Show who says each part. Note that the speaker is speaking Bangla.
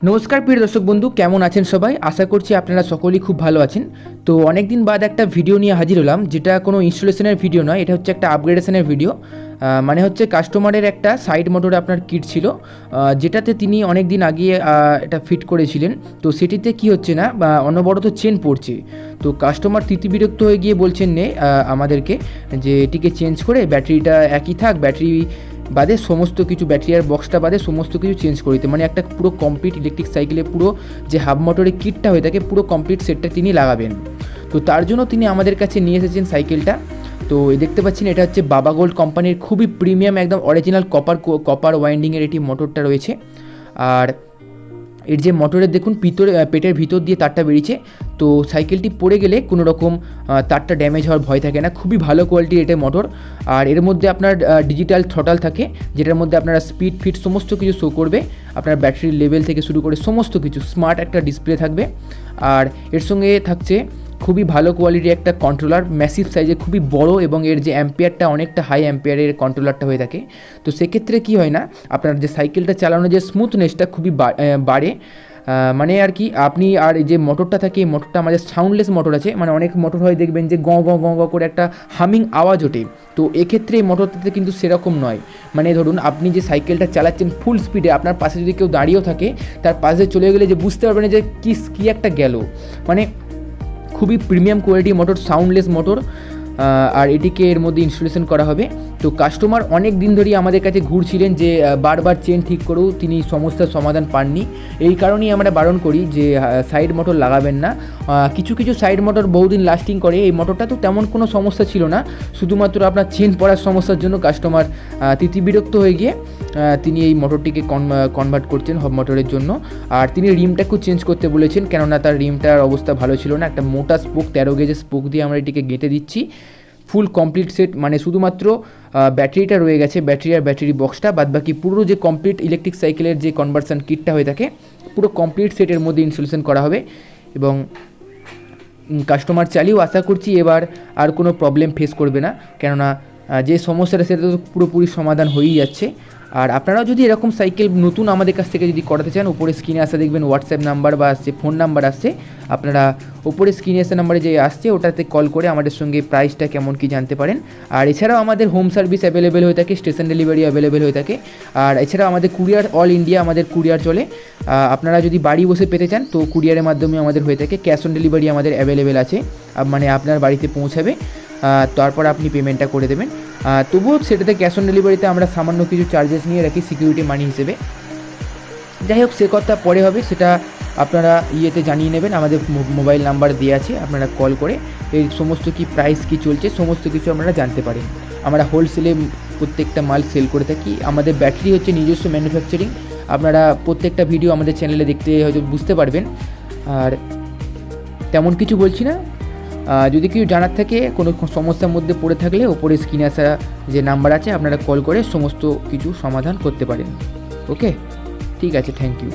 Speaker 1: নমস্কার প্রিয় দর্শক বন্ধু, কেমন আছেন সবাই? আশা করছি আপনারা সকলেই খুব ভালো আছেন। তো অনেক দিন বাদ একটা ভিডিও নিয়ে হাজির হলাম, যেটা কোনো ইনস্টলেশনের ভিডিও নয়, এটা হচ্ছে একটা আপগ্রেডেশনের ভিডিও। মানে হচ্ছে কাস্টমারের একটা সাইড মোটরে আপনার কিট ছিল, যেটাতে তিনি অনেক দিন আগে এটা ফিট করেছিলেন। তো সেটিতে কি হচ্ছে না, অনবরত চেন পড়ছে। তো কাস্টমার তিতিবিরক্ত হয়ে গিয়ে বলছেন আমাদেরকে যে এটিকে চেঞ্জ করে ব্যাটারিটা একই থাক, ব্যাটারি বাদে সমস্ত কিছু, ব্যাটারি আর বক্সটা বাদে সমস্ত কিছু চেঞ্জ করে দিতে, মানে একটা পুরো কমপ্লিট ইলেকট্রিক সাইকেলে পুরো যে হাব মোটরের কিটটা হয়ে থাকে পুরো কমপ্লিট সেটটা তিনি লাগাবেন। তো তার জন্য তিনি আমাদের কাছে নিয়ে এসেছেন সাইকেলটা। তো দেখতে পাচ্ছেন এটা হচ্ছে বাবা গোল্ড কোম্পানির খুবই প্রিমিয়াম একদম অরিজিনাল কপার ওয়াইন্ডিংয়ের এটি মোটরটা রয়েছে। আর এর যে মোটরের দেখুন পেটের ভিতর দিয়ে তারটা বেরিয়েছে। তো সাইকেলটি পড়ে গেলে কোনো রকম তারটা ড্যামেজ হওয়ার ভয় থাকে না, খুবই ভালো কোয়ালিটির এটা মোটর। আর এর মধ্যে আপনার ডিজিটাল থ্রটাল থাকে, যেটার মধ্যে আপনারা স্পিড ফিট সমস্ত কিছু শো করবে, আপনার ব্যাটারির লেভেল থেকে শুরু করে সমস্ত কিছু, স্মার্ট একটা ডিসপ্লে থাকবে। আর এর সঙ্গে থাকছে খুবই ভালো কোয়ালিটির একটা কন্ট্রোলার, ম্যাসিভ সাইজে খুবই বড়, এবং এর যে অ্যাম্পিয়ারটা অনেকটা হাই অ্যাম্পিয়ারের কন্ট্রোলারটা হয়ে থাকে। তো সেক্ষেত্রে কী হয় না, আপনার যে সাইকেলটা চালানোর যে স্মুথনেসটা খুবই বাড়ে। মানে আর কি আপনি আর এই যে মোটরটা থাকে, এই মোটরটা আমাদের সাউন্ডলেস মোটর আছে, মানে অনেক মোটর হয় দেখবেন যে গঁ গঁ গঁ গঁ করে একটা হামিং আওয়াজ ওঠে। তো এক্ষেত্রে এই মোটরটাতে কিন্তু সেরকম নয়। মানে ধরুন আপনি যে সাইকেলটা চালাচ্ছেন ফুল স্পিডে, আপনার পাশে যদি কেউ দাঁড়িয়েও থাকে তার পাশে চলে গেলে যে বুঝতে পারবেন যে কী একটা গেল। মানে খুবই premium quality motor, soundless motor. আর এটিকে এর মধ্যে ইনস্টলেশন করা হবে। তো কাস্টমার অনেক দিন ধরেই আমাদের কাছে ঘুরছিলেন যে বারবার চেন ঠিক করেও তিনি সমস্যার সমাধান পাননি। এই কারণেই আমরা বারণ করি যে সাইড মোটর লাগাবেন না। কিছু কিছু সাইড মোটর বহুদিন লাস্টিং করে, এই মোটরটা তো তেমন কোনো সমস্যা ছিল না, শুধুমাত্র আপনার চেন পড়ার সমস্যার জন্য কাস্টমার তিতিবিরক্ত হয়ে গিয়ে তিনি এই মোটরটিকে কনভার্ট করছেন হব মোটরের জন্য। আর তিনি রিমটাকেও চেঞ্জ করতে বলেছেন, কেননা তার রিমটার অবস্থা ভালো ছিল না। একটা মোটা স্পোক 13 গেজের স্পোক দিয়ে আমরা এটিকে গেঁথে দিচ্ছি। ফুল কমপ্লিট সেট, মানে শুধুমাত্র ব্যাটারিটা রয়ে গেছে, ব্যাটারি আর ব্যাটারি বক্সটা, বাদবাকি পুরো যে কমপ্লিট ইলেকট্রিক সাইকেলের যে কনভার্সন কিটটা হয়ে থাকে পুরো কমপ্লিট সেটের মধ্যে ইনস্টলেশন করা হবে। এবং কাস্টমার চালিয়েও আশা করছি এবার আর কোনো প্রবলেম ফেস করবে না, কেননা যে সমস্যাটা সেটা তো পুরোপুরি সমাধান হয়েই যাচ্ছে। আর আপনারাও যদি এরকম সাইকেল নতুন আমাদের কাছ থেকে যদি করাতে চান, উপরে স্ক্রিনে আসা দেখবেন হোয়াটসঅ্যাপ নাম্বার বা আসছে ফোন নাম্বার আসছে, আপনারা ওপরে স্ক্রিনে আসা নাম্বারে যে আসছে ওটাতে কল করে আমাদের সঙ্গে প্রাইসটা কেমন কি জানতে পারেন। আর এছাড়াও আমাদের হোম সার্ভিস অ্যাভেলেবেল হয়ে থাকে, স্টেশন ডেলিভারি অ্যাভেলেবেল হয়ে থাকে। আর এছাড়াও আমাদের কুরিয়ার, অল ইন্ডিয়া আমাদের কুরিয়ার চলে। আপনারা যদি বাড়ি বসে পেতে চান তো কুরিয়ারের মাধ্যমে আমাদের হয়ে থাকে, ক্যাশ অন ডেলিভারি আমাদের অ্যাভেলেবেল আছে, মানে আপনার বাড়িতে পৌঁছাবে, তারপর আপনি পেমেন্টটা করে দেবেন। তবুও সেটাতে ক্যাশ অন ডেলিভারিতে আমরা সামান্য কিছু চার্জেস নিয়ে রাখি সিকিউরিটি মানি হিসেবে। যাই হোক, সে কথা পরে হবে, সেটা আপনারা ইয়েতে জানিয়ে নেবেন, আমাদের মোবাইল নাম্বার দেওয়া আছে, আপনারা কল করে এই সমস্ত কি প্রাইস কি চলছে সমস্ত কিছু আপনারা জানতে পারেন। আমরা হোলসেলে প্রত্যেকটা মাল সেল করে থাকি। আমাদের ব্যাটারি হচ্ছে নিজস্ব ম্যানুফ্যাকচারিং, আপনারা প্রত্যেকটা ভিডিও আমাদের চ্যানেলে দেখতে হয়তো বুঝতে পারবেন। আর তেমন কিছু বলছি না, যদি কেউ জানার থাকে, কোনো সমস্যার মধ্যে পড়ে থাকলে ওপরে স্ক্রিনে আসা যে নাম্বার আছে আপনারা কল করে সমস্ত কিছু সমাধান করতে পারেন। ওকে, ঠিক আছে, থ্যাংক ইউ।